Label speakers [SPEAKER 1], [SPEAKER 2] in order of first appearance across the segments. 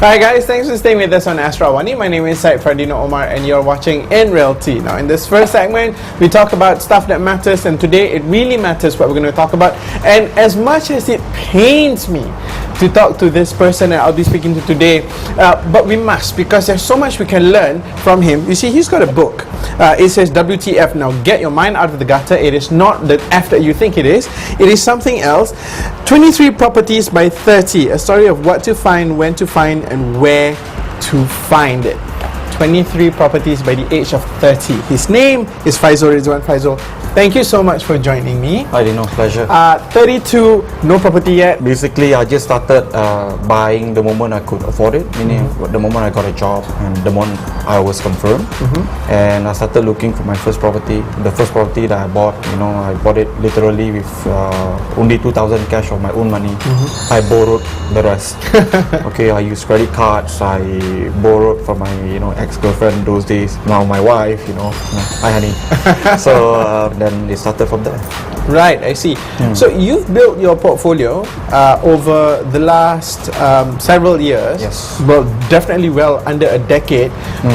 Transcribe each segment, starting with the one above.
[SPEAKER 1] Hi guys, thanks for staying with us on Astro Awani. My name is Syed Fardino Omar and you're watching in Realty. Now in this first segment, we talk about stuff that matters, and today it really matters what we're going to talk about. And as much as it pains me to talk to this person that I'll be speaking to today, but we must, because there's so much we can learn from him. You see, he's got a book. It says WTF. Now get your mind out of the gutter. It is not the F that you think it is. It is something else. 23 properties by 30. A story of what to find, when to find, and where to find it. 23 properties by the age of 30. His name is Faizul Rizwan. Faizul, thank you so much for joining me.
[SPEAKER 2] I didn't know, pleasure.
[SPEAKER 1] 32, no property yet.
[SPEAKER 2] Basically, I just started buying the moment I could afford it, meaning the moment I got a job and the moment I was confirmed. And I started looking for my first property. The first property that I bought, I bought it literally with only 2,000 cash of my own money. I borrowed the rest. Okay, I used credit cards. I borrowed from my, ex-girlfriend those days. Now my wife, hi honey. So then it started from there.
[SPEAKER 1] Right, I see. So you've built your portfolio over the last several years.
[SPEAKER 2] Yes.
[SPEAKER 1] Well, definitely well under a decade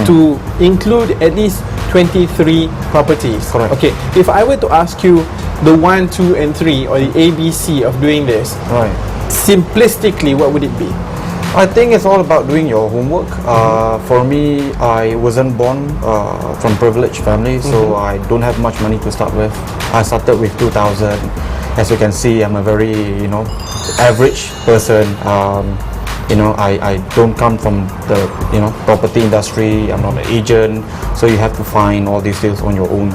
[SPEAKER 1] to include at least 23 properties.
[SPEAKER 2] Correct.
[SPEAKER 1] Okay, if I were to ask you the 1, 2, and 3 or the ABC of doing this,
[SPEAKER 2] Right.
[SPEAKER 1] simplistically, what would it be?
[SPEAKER 2] I think it's all about doing your homework. For me, I wasn't born from privileged family, so I don't have much money to start with. I started with 2,000. As you can see, I'm a very, average person. I don't come from the, property industry. I'm not an agent, so you have to find all these deals on your own.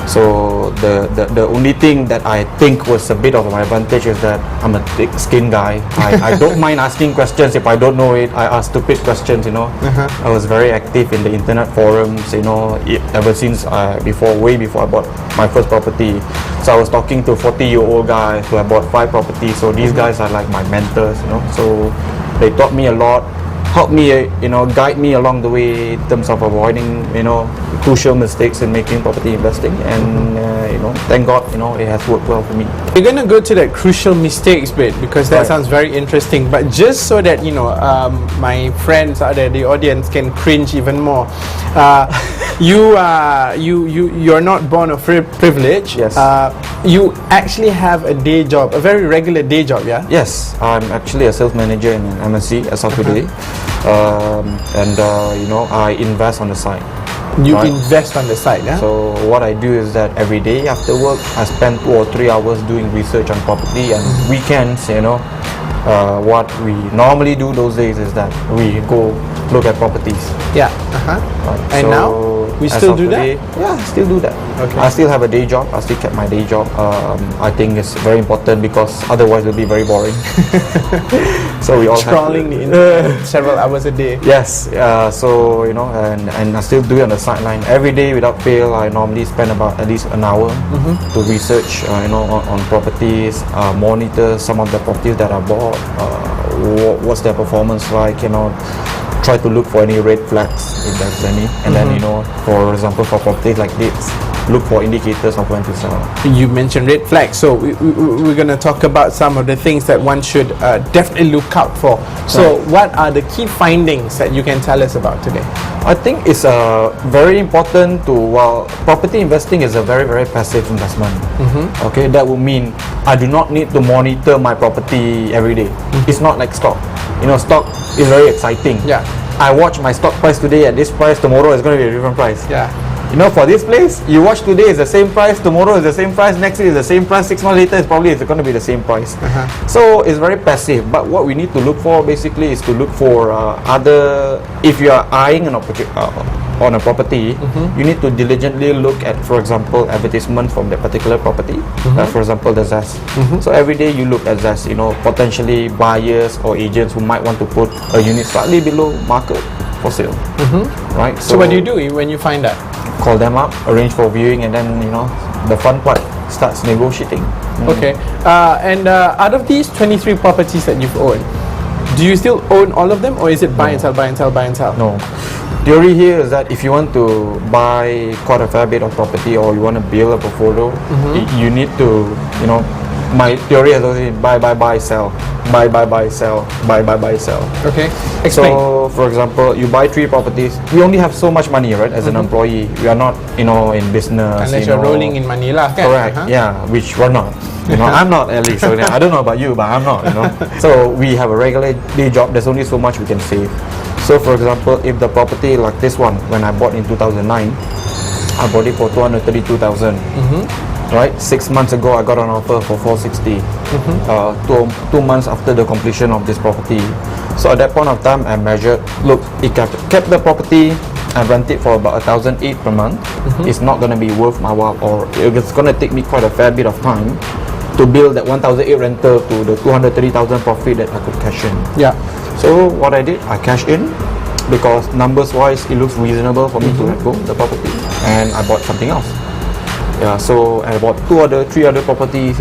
[SPEAKER 2] So the only thing that I think was a bit of my advantage is that I'm a thick skin guy. I don't mind asking questions if I don't know it. I ask stupid questions, I was very active in the internet forums, ever since way before I bought my first property. So I was talking to 40-year-old guys who have bought 5 properties. So these guys are like my mentors, So they taught me a lot, helped me, guide me along the way in terms of avoiding, crucial mistakes in making property investing. And thank God, it has worked well for me.
[SPEAKER 1] We're going to go to that crucial mistakes bit because that sounds very interesting. But just so that my friends out there, the audience, can cringe even more, you're not born of privilege.
[SPEAKER 2] Yes.
[SPEAKER 1] You actually have a day job, a very regular day job, yeah?
[SPEAKER 2] Yes, I'm actually a sales manager in an MNC as of today. I invest on the side.
[SPEAKER 1] You invest on the side, yeah?
[SPEAKER 2] So what I do is that every day after work, I spend 2 or 3 hours doing research on property, and weekends, what we normally do those days is that we go look at properties.
[SPEAKER 1] Yeah.
[SPEAKER 2] Right.
[SPEAKER 1] And
[SPEAKER 2] so
[SPEAKER 1] now we still do
[SPEAKER 2] today,
[SPEAKER 1] that?
[SPEAKER 2] Yeah, I still do that.
[SPEAKER 1] Okay.
[SPEAKER 2] I still have a day job. I still kept my day job. I think it's very important because otherwise it'll be very boring. So we all
[SPEAKER 1] scrolling the internet several hours a day.
[SPEAKER 2] Yes. And I still do it on the sideline every day without fail. I normally spend about at least an hour to research, on properties, monitor some of the properties that I bought. What's their performance like? Try to look for any red flags if there's any, and then for example, for properties like this, look for indicators of when to sell.
[SPEAKER 1] You mentioned red flags, so we're going to talk about some of the things that one should definitely look out for. So what are the key findings that you can tell us about today?
[SPEAKER 2] I think it's very important property investing is a very, very passive investment. Okay, that will mean I do not need to monitor my property every day. It's not like stock. Stock is very exciting.
[SPEAKER 1] Yeah.
[SPEAKER 2] I watch my stock price today at this price, tomorrow is going to be a different price.
[SPEAKER 1] Yeah.
[SPEAKER 2] For this place, you watch today is the same price, tomorrow is the same price, next week is the same price, 6 months later it's probably going to be the same price. So it's very passive. But what we need to look for basically is to look for if you are eyeing on a property, you need to diligently look at, for example, advertisement from the particular property. For example, the ZES. So every day you look at ZES, potentially buyers or agents who might want to put a unit slightly below market for sale. Right.
[SPEAKER 1] So what do you do when you find that?
[SPEAKER 2] Call them up, arrange for viewing, and then the fun part starts negotiating.
[SPEAKER 1] Okay. And out of these 23 properties that you've owned, do you still own all of them, or is it buy and sell, buy and sell, buy and sell?
[SPEAKER 2] No. Theory here is that if you want to buy quite a fair bit of property or you want to build a portfolio, you need to my theory has always been buy, sell, buy, sell, buy, sell.
[SPEAKER 1] Okay, explain.
[SPEAKER 2] So, for example, you buy 3 properties. We only have so much money, right? As an employee, we are not, in business.
[SPEAKER 1] Unless you're rolling in money lah, kan?
[SPEAKER 2] Correct. Yeah, which we're not. I'm not at least. So I don't know about you, but I'm not. So we have a regular day job. There's only so much we can save. So, for example, if the property like this one, when I bought in 2009, I bought it for 232,000. Right, 6 months ago I got an offer for 460. 2 months after the completion of this property. So at that point of time, I measured. Look, it kept the property and rent it for about 1,008 per month. It's not going to be worth my while, or it's going to take me quite a fair bit of time to build that 1,008 rental to the 230,000 profit that I could cash in.
[SPEAKER 1] Yeah.
[SPEAKER 2] So what I did, I cashed in because numbers wise it looks reasonable for me to let go the property, and I bought something else. Yeah, so I bought 3 other properties,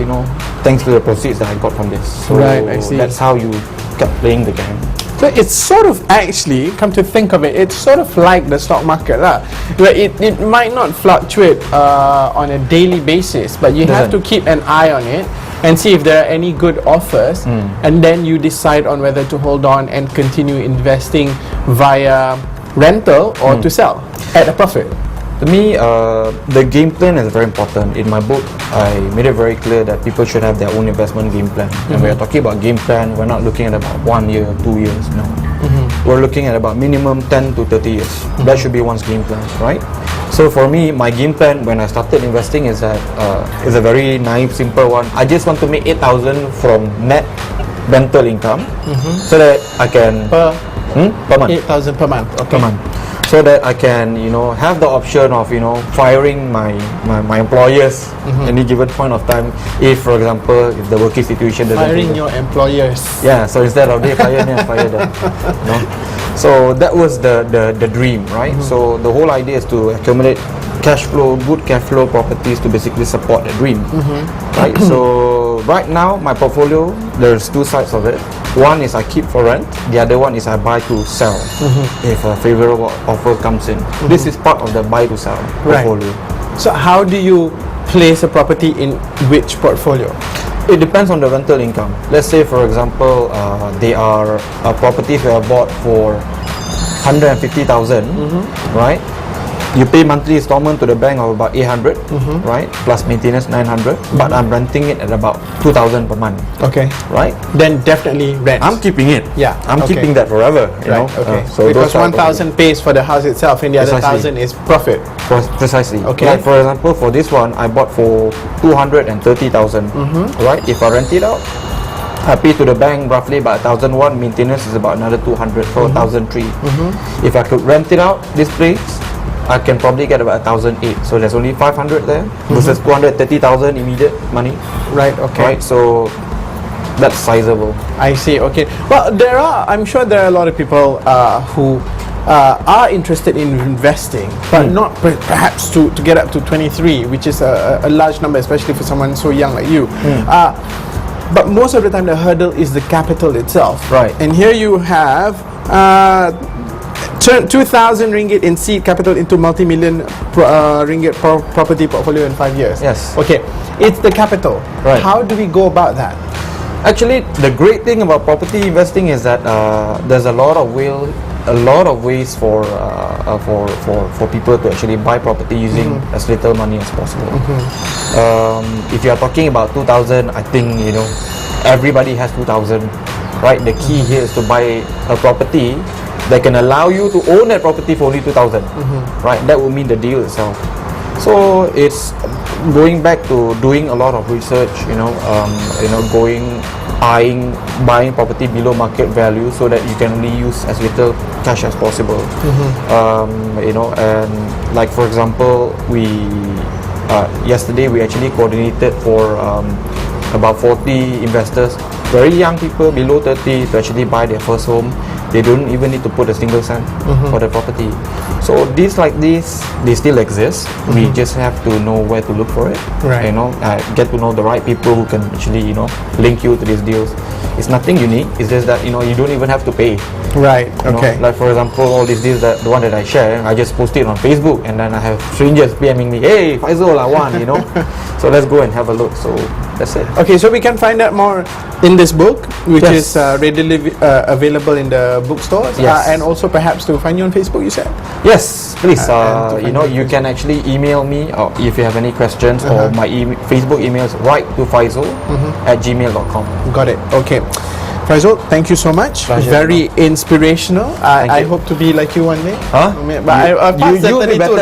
[SPEAKER 2] thanks to the proceeds that I got from this. So
[SPEAKER 1] right, I see.
[SPEAKER 2] That's how you kept playing the game.
[SPEAKER 1] So it's sort of actually, come to think of it, it's sort of like the stock market lah. Where it might not fluctuate on a daily basis, but you have to keep an eye on it and see if there are any good offers, and then you decide on whether to hold on and continue investing via rental or to sell at a profit.
[SPEAKER 2] To me, the game plan is very important. In my book, I made it very clear that people should have their own investment game plan. And we are talking about game plan, we're not looking at about 1 year, 2 years, no. We're looking at about minimum 10 to 30 years. That should be one's game plan, right? So for me, my game plan when I started investing is that is a very naive, simple one. I just want to make 8,000 from net rental income, so that I can
[SPEAKER 1] Per
[SPEAKER 2] month.
[SPEAKER 1] 8,000 per month. Okay.
[SPEAKER 2] Per month. So that I can, have the option of, firing my employers any given point of time. If, for example, if the working situation doesn't
[SPEAKER 1] Firing your employers.
[SPEAKER 2] Yeah, so instead of they fire me, I fire them. So that was the dream, right? So the whole idea is to accumulate good cash flow properties to basically support the dream, right? So right now, my portfolio, there's 2 sides of it. One is I keep for rent. The other one is I buy to sell if a favorable offer comes in. This is part of the buy to sell portfolio.
[SPEAKER 1] So how do you place a property in which portfolio?
[SPEAKER 2] It depends on the rental income. Let's say, for example, they are properties that are bought for 150,000, right? You pay monthly installment to the bank of about 800, right? Plus maintenance 900, but I'm renting it at about 2,000 per month.
[SPEAKER 1] Okay.
[SPEAKER 2] Right?
[SPEAKER 1] Then definitely rent.
[SPEAKER 2] I'm keeping it.
[SPEAKER 1] Yeah.
[SPEAKER 2] I'm keeping that forever. You know?
[SPEAKER 1] Okay.
[SPEAKER 2] So
[SPEAKER 1] because 1,000 pays for the house itself, and the other 1,000 is profit.
[SPEAKER 2] Precisely.
[SPEAKER 1] Okay.
[SPEAKER 2] Like for example, for this one, I bought for 230,000. Right? If I rent it out, I pay to the bank roughly about 1,001. Maintenance is about another 200, so 1,003. If I could rent it out, this place, I can probably get about 1,008. So there's only 500 there versus 230,000 immediate money.
[SPEAKER 1] Right. Okay.
[SPEAKER 2] Right. So that's sizable.
[SPEAKER 1] I see. Okay. Well, I'm sure there are a lot of people who are interested in investing, but not perhaps to get up to 23, which is a large number, especially for someone so young like you. But most of the time, the hurdle is the capital itself.
[SPEAKER 2] Right.
[SPEAKER 1] And here you have 2,000 ringgit in seed capital into multi-million ringgit property portfolio in 5 years.
[SPEAKER 2] Yes.
[SPEAKER 1] Okay. It's the capital.
[SPEAKER 2] Right.
[SPEAKER 1] How do we go about that?
[SPEAKER 2] Actually, the great thing about property investing is that there's a lot of ways for people to actually buy property using as little money as possible. If you are talking about 2,000, I think everybody has 2,000, right? The key here is to buy a property that can allow you to own that property for only 2,000, right? That would mean the deal itself. So it's going back to doing a lot of research, buying property below market value so that you can only use as little cash as possible. And like for example, yesterday we actually coordinated for about 40 investors, very young people below 30, to actually buy their first home. They don't even need to put a single cent for the property. So deals like this, they still exist. We just have to know where to look for it.
[SPEAKER 1] Right.
[SPEAKER 2] Get to know the right people who can actually link you to these deals. It's nothing unique. It's just that you don't even have to pay.
[SPEAKER 1] Right. Okay.
[SPEAKER 2] Like for example, all these deals, the one that I share, I just post it on Facebook, and then I have strangers PMing me, "Hey, Faisal, I want." So let's go and have a look. So that's it.
[SPEAKER 1] Okay, so we can find out more in this book, which
[SPEAKER 2] Yes.
[SPEAKER 1] is readily available in the bookstores,
[SPEAKER 2] Yes.
[SPEAKER 1] and also perhaps to find you on Facebook, you said?
[SPEAKER 2] Yes, please.
[SPEAKER 1] And to
[SPEAKER 2] You
[SPEAKER 1] find
[SPEAKER 2] know,
[SPEAKER 1] out
[SPEAKER 2] you can actually email me or if you have any questions, or my Facebook email is right to Faisal at gmail.com.
[SPEAKER 1] Got it. Okay. Faisal, thank you so much.
[SPEAKER 2] Pleasure.
[SPEAKER 1] Very inspirational. I
[SPEAKER 2] you.
[SPEAKER 1] hope to be like you one day.
[SPEAKER 2] Huh?
[SPEAKER 1] But I passed the
[SPEAKER 2] you'll be
[SPEAKER 1] 32.
[SPEAKER 2] better.